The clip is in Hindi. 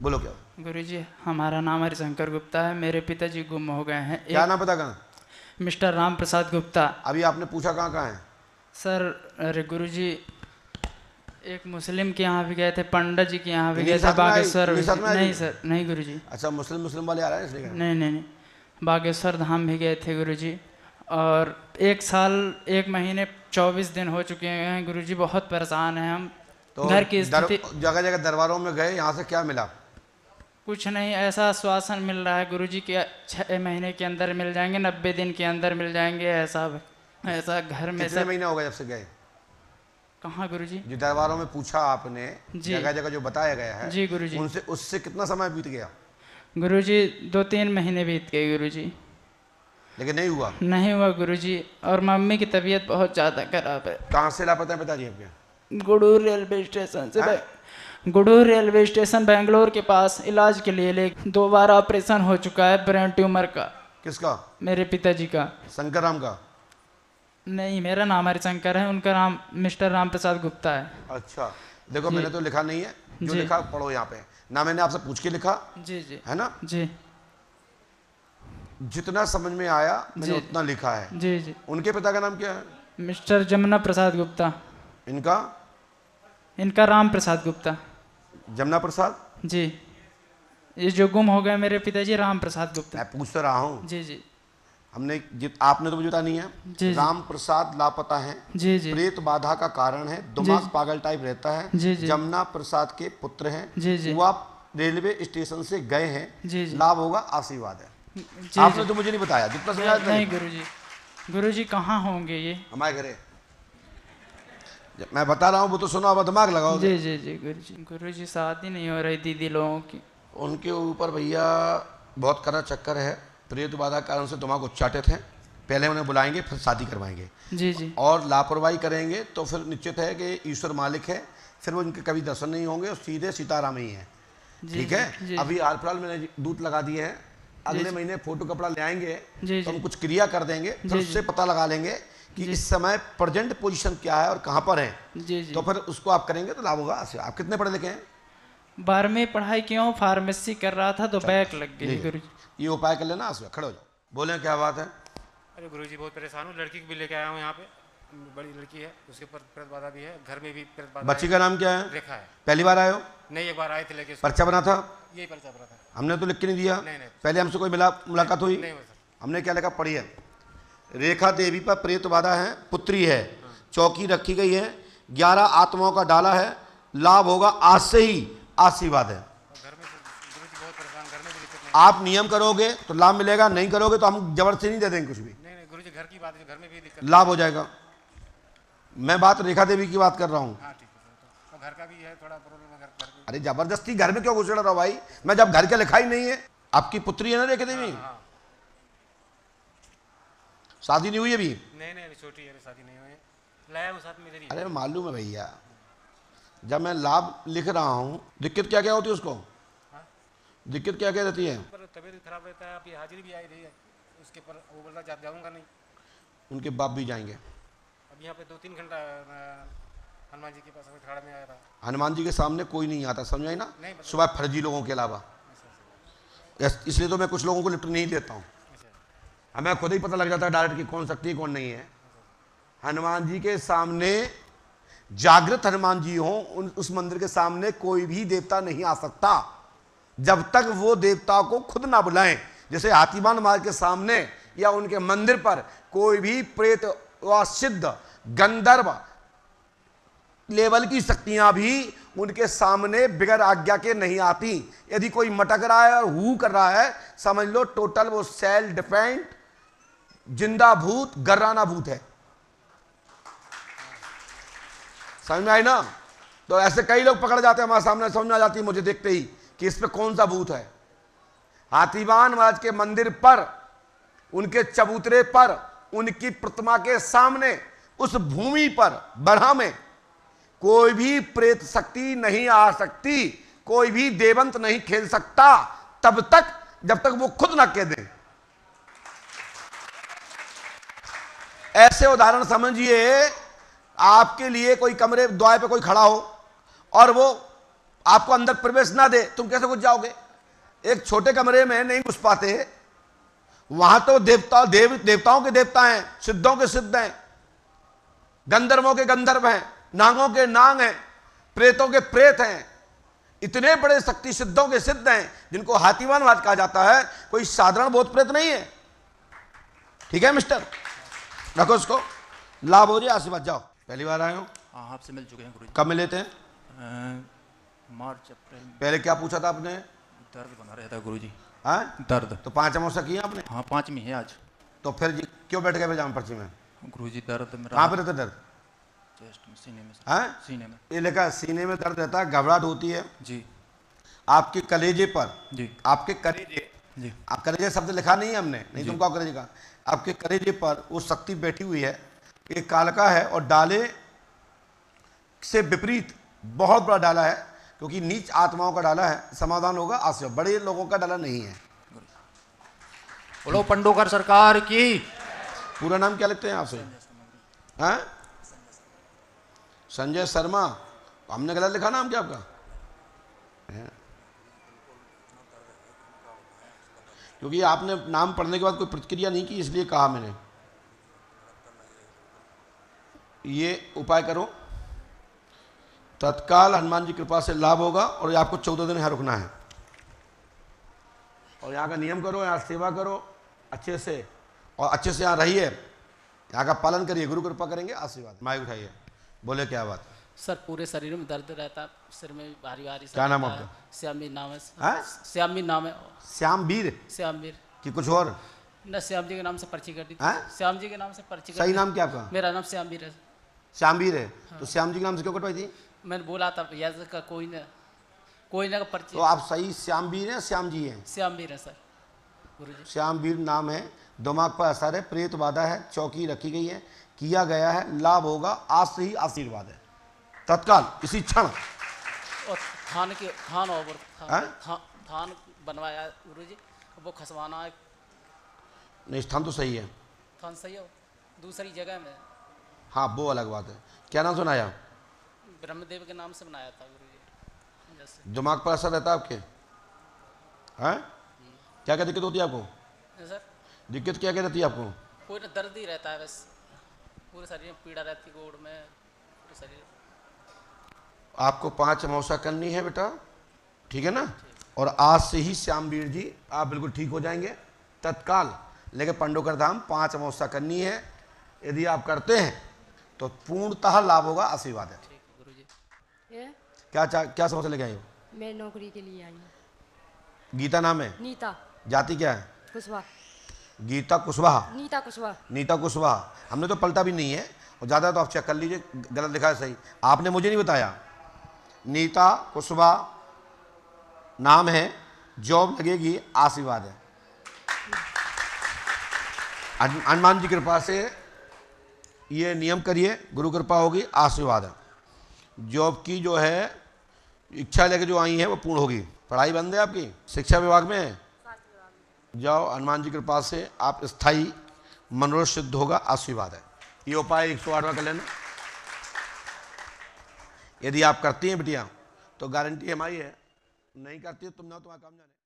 बोलो क्या? गुरुजी, हमारा नाम हरिशंकर गुप्ता है। मेरे पिताजी गुम हो गए हैं। क्या नाम पता कहाँ? मिस्टर राम प्रसाद गुप्ता। अभी आपने पूछा कहाँ कहाँ है? सर, अरे गुरुजी, एक मुस्लिम के यहाँ भी गए थे, पंडित जी के यहाँ भी इन्हीं गए के थे, साथ में आई, बागेश्वर। इन्हीं के साथ में आई? नहीं सर, नहीं गुरुजी। अच्छा, मुस्लिम मुस्लिम वाले आ रहे हैं इसलिए? नहीं नहीं नहीं, बागेश्वर धाम भी गए थे गुरुजी। और 1 साल 1 महीने 24 दिन हो चुके हैं गुरुजी। बहुत परेशान हैं हम। तो घर की स्थिति जगह जगह दरबारों में गए, यहाँ से क्या मिला? कुछ नहीं, ऐसा आश्वासन मिल रहा है गुरुजी कि 6 महीने के अंदर मिल जाएंगे, 90 दिन के अंदर मिल जाएंगे। ऐसा घर में कितने सब। महीने हो गए जब से गए? कहाँ गुरुजी? जो दरबारों में पूछा आपने, जी। जगह जगह जो बताया गया है, जी गुरुजी। उनसे उससे कितना समय बीत गया? गुरुजी 2-3 महीने बीत गए गुरुजी। लेकिन नहीं हुआ? नहीं हुआ गुरुजी। और मम्मी की तबीयत बहुत ज़्यादा खराब है। कहाँ से लापता है पिताजी आपके? गुडूर रेलवे स्टेशन से। गुडूर रेलवे स्टेशन बेंगलोर के पास इलाज के लिए 2 बार ऑपरेशन हो चुका है ब्रेन ट्यूमर का। किसका? मेरे पिताजी का। शंकर राम का? नहीं, मेरा नाम हरिशंकर है, उनका नाम मिस्टर राम प्रसाद गुप्ता है। अच्छा, देखो मैंने तो लिखा नहीं है, जो लिखा पढ़ो यहाँ पे ना। मैंने आपसे पूछ के लिखा। जी जी। है ना? जी। जितना समझ में आया मैंने उतना लिखा है। जी जी। उनके पिता का नाम क्या है? मिस्टर जमुना प्रसाद गुप्ता। इनका राम प्रसाद गुप्ता। जमुना प्रसाद? जी। ये जो गुम हो गए मेरे पिताजी, राम प्रसाद गुप्ता। मैं पूछ तो रहा हूँ। जी जी। आपने तो मुझे बता नहीं है। जी। राम प्रसाद लापता है। जी जी। प्रेत बाधा का कारण है, दिमाग पागल टाइप रहता है। जी जी। जमुना प्रसाद के पुत्र हैं। जी जी। वो आप रेलवे स्टेशन से गए हैं। जी जी। लाभ होगा, आशीर्वाद है। जी आपने जी। तो मुझे नहीं बताया, जितना समझा। नहीं गुरुजी। गुरुजी कहाँ होंगे ये? हमारे घरे। मैं बता रहा हूँ वो तो सुनो, अब दिमाग लगाओ। जी जी जी गुरुजी। गुरुजी शादी नहीं हो रही दीदी लोगों की। उनके ऊपर भैया बहुत कड़ा चक्कर है। प्रेत बाधा कारण से दिमाग उच्चाटित है। पहले उन्हें बुलाएंगे, फिर शादी करवाएंगे। जी जी। और लापरवाही करेंगे तो फिर निश्चित है कि ईश्वर मालिक है, फिर वो इनके कभी दर्शन नहीं होंगे और सीधे सीताराम ही है। ठीक है? अभी हाल फिलहाल मैंने दूत लगा दिए हैं। अगले महीने फोटो कपड़ा ले आएंगे तो हम कुछ क्रिया कर देंगे, फिर उससे पता लगा लेंगे कि इस समय प्रेजेंट पोजीशन क्या है और कहाँ पर है। जी जी। तो फिर उसको आप करेंगे तो लाभ होगा। आप कितने पढ़े लिखे हैं? 12वीं पढ़ाई क्यों, फार्मेसी कर रहा था तो बैक लग गई गुरुजी। ये उपाय कर लेना। खड़े हो जाओ, बोले क्या बात है? अरे गुरुजी बहुत परेशान हूँ, लड़की को भी लेके आया हूँ यहाँ पे। बड़ी लड़की है, उसके ऊपर प्रेत बाधा भी है, घर में भी प्रेत बाधा। बच्ची का नाम क्या है? रेखा है। पहली बार आए हो? नहीं, एक बार आए थे लेके। पर्चा बना था? यही पर्चा बना था। हमने तो लिख के नहीं दिया। नहीं नहीं। पहले हमसे कोई मुलाकात हुई? नहीं सर। हमने क्या लिखा? पढ़ी है। रेखा देवी पर प्रेत बाधा है, पुत्री है, चौकी रखी गई है, 11 आत्माओं का डाला है, लाभ होगा आज से ही, आशीर्वाद है। घर में बहुत परेशान, घर में भी दिक्कत नहीं। आप नियम करोगे तो लाभ मिलेगा, नहीं करोगे तो हम जबरदस्ती नहीं दे देंगे कुछ भी। नहीं गुरुजी, घर की बात है, घर में भी दिक्कत। लाभ हो जाएगा। मैं बात रेखा देवी की बात कर रहा हूँ। हाँ ठीक है। तो घर का भी है थोड़ा प्रॉब्लम है घर का। अरे जबरदस्ती घर में क्यों घुस रहा भाई? मैं जब घर का लिखा ही नहीं है। आपकी पुत्री है ना रेखा देवी? शादी नहीं हुई अभी? नहीं नहीं, छोटी है, शादी नहीं हुई। लाया हूँ साथ में इधर ही। अरे मालूम है भैया, जब मैं लाभ लिख रहा हूँ, दिक्कत क्या क्या होती है उसको? दिक्कत क्या क्या रहती है? तबीयत खराब रहता है। अभी हाजिरी भी आई रही है उसके पर, वो बोल रहा जाऊँगा नहीं। उनके बाप भी जाएंगे। अब यहाँ पे 2-3 घंटा हनुमान जी के पास खड़ा में आया था। हनुमान जी के सामने कोई नहीं आता, समझाई ना? सुबह फर्जी लोगों के अलावा। इसलिए तो मैं कुछ लोगों को लिफ्ट नहीं देता हूँ। हमें खुद ही पता लग जाता है डायरेक्ट कि कौन सकती है कौन नहीं है। हनुमान जी के सामने, जागृत हनुमान जी हो, उस मंदिर के सामने कोई भी देवता नहीं आ सकता जब तक वो देवता को खुद ना बुलाएं। जैसे हाथीबान महाराज के सामने या उनके मंदिर पर कोई भी प्रेत व सिद्ध गंधर्व लेवल की शक्तियां भी उनके सामने बिगर आज्ञा के नहीं आती। यदि कोई मटक रहा है और हु कर रहा है, समझ लो टोटल वो सेल्फ डिफेंड जिंदा भूत गर्राना भूत है। समझ में आई ना? तो ऐसे कई लोग पकड़ जाते हैं हमारे सामने, समझ में आ जाती है मुझे देखते ही कि इस पे कौन सा भूत है। हाथीबान महाराज के मंदिर पर, उनके चबूतरे पर, उनकी प्रतिमा के सामने, उस भूमि पर बड़ा में कोई भी प्रेत शक्ति नहीं आ सकती, कोई भी देवंत नहीं खेल सकता तब तक जब तक वो खुद ना कह दे। ऐसे उदाहरण समझिए, आपके लिए कोई कमरे द्वार पे कोई खड़ा हो और वो आपको अंदर प्रवेश ना दे, तुम कैसे घुस जाओगे? एक छोटे कमरे में नहीं घुस पाते, वहां तो देवताओं के देवता हैं, सिद्धों के सिद्ध हैं, गंधर्वों के गंधर्व हैं, नागों के नाग हैं, प्रेतों के प्रेत हैं। इतने बड़े शक्ति सिद्धों के सिद्ध हैं जिनको हाथीवान राज कहा जाता है। कोई साधारण भूत प्रेत नहीं है। ठीक है मिस्टर, रखो उसको। लाभ हो जाए, आशीर्वाद। जाओ। पहली बार आए हो? हाँ, आपसे मिल चुके हैं गुरुजी। कब मिले थे? मार्च अप्रैल में। पहले क्या पूछा था आपने? दर्द बना रहता है गुरुजी। हाँ, दर्द। तो 5 अमावस्या किया आपने? हाँ, 5वीं है आज। तो फिर क्यों बैठ गए पजामा पर्ची में? गुरुजी दर्द मेरा। कहाँ पे रहता दर्द? चेस्ट में, सीने में। हाँ, सीने में। ये लिखा सीने में दर्द रहता है, घबराहट होती है जी आपके कलेजे पर। जी आपके कलेजे, जी। आप कलेजे शब्द लिखा नहीं है हमने, नहीं तुमको कलेजे का। आपके कलेजे पर वो शक्ति बैठी हुई है, एक कालका है और डाले से विपरीत बहुत बड़ा डाला है, क्योंकि नीच आत्माओं का डाला है। समाधान होगा आशीर्वाद, बड़े लोगों का डाला नहीं है। बोलो पंडोकर सरकार की। पूरा नाम क्या लिखते हैं आपसे? हैं? संजय शर्मा। हमने गलत लिखा नाम क्या आपका? क्योंकि आपने नाम पढ़ने के बाद कोई प्रतिक्रिया नहीं की, इसलिए कहा मैंने। ये उपाय करो, तत्काल हनुमान जी कृपा से लाभ होगा। और आपको 14 दिन यहाँ रुकना है और यहाँ का नियम करो, यहाँ सेवा करो अच्छे से, और अच्छे से यहाँ रहिए, यहाँ का पालन करिए। गुरु कृपा करेंगे, आशीर्वाद। माइक उठाइए, बोले क्या बात? सर पूरे शरीर में दर्द रहता है, सिर में भारी भारी। क्या नाम आपका? श्यामवीर नाम है। हाँ? श्यामवीर नाम है। श्यामवीर? श्यामवीर कि कुछ और? न, श्याम जी के नाम से पर्ची कर दी थी। हाँ? श्याम जी के नाम से पर्ची। सही नाम क्या आपका? मेरा नाम श्यामवीर है। श्यामवीर है। तो श्याम जी के नाम से क्यों कटवाई थी? मैंने बोला था भैया का कोई ना का पर्ची। तो आप सही श्यामवीर हैं, श्याम जी हैं? श्यामवीर है सर गुरुजी। श्यामवीर नाम है। दिमाग पर असर है, प्रेत बाधा है, चौकी रखी गई है, किया गया है, लाभ होगा, आज से ही आशीर्वाद है तत्काल इसी क्षण। और थान बनवाया गुरुजी, वो खसवाना है। नहीं, स्थान तो सही है। थान सही हो, दूसरी जगह में। हाँ, वो अलग बात है। क्या नाम सुनाया? ब्रह्मदेव के नाम से बनाया था गुरुजी। जैसे दिमाग पर असर रहता है आपके? हैं? क्या क्या दिक्कत होती है आपको? सर दिक्कत क्या क्या रहती है आपको? कोई ना दर्द ही रहता है बस, पूरे शरीर में पीड़ा रहती है, गोड़ में, पूरे शरीर। आपको 5 अमावस्या करनी है बेटा, ठीक है ना? और आज से ही श्यामवीर जी आप बिल्कुल ठीक हो जाएंगे तत्काल। लेकिन पंडोकर धाम 5 अमावस्या करनी है। यदि आप करते हैं तो पूर्णतः लाभ होगा, आशीर्वाद है। ठीक है गुरुजी। क्या समस्या लेके आई हो? मैं नौकरी के लिए आई हूँ। गीता नाम है? नीता। जाति क्या है? कुशवाहा। गीता कुशवाहा? नीता कुशवाहा। नीता कुशवाहा। हमने तो पलटा भी नहीं है, और ज़्यादा तो आप चेक कर लीजिए, गलत लिखा है सही। आपने मुझे नहीं बताया। नीता कुशवाहा नाम है, जॉब लगेगी, आशीर्वाद है। हनुमान जी कृपा से ये नियम करिए, गुरु कृपा होगी, आशीर्वाद है। जॉब की जो है इच्छा लेके जो आई है वो पूर्ण होगी। पढ़ाई बंद है आपकी? शिक्षा विभाग में है? जाओ, हनुमान जी कृपा से आप स्थायी मनोरथ सिद्ध होगा, आशीर्वाद है। ये उपाय 108वां कर लेना। यदि आप करती हैं बिटिया तो गारंटी हमारी है, नहीं करती है तुम ना, तुम्हारा काम जाने।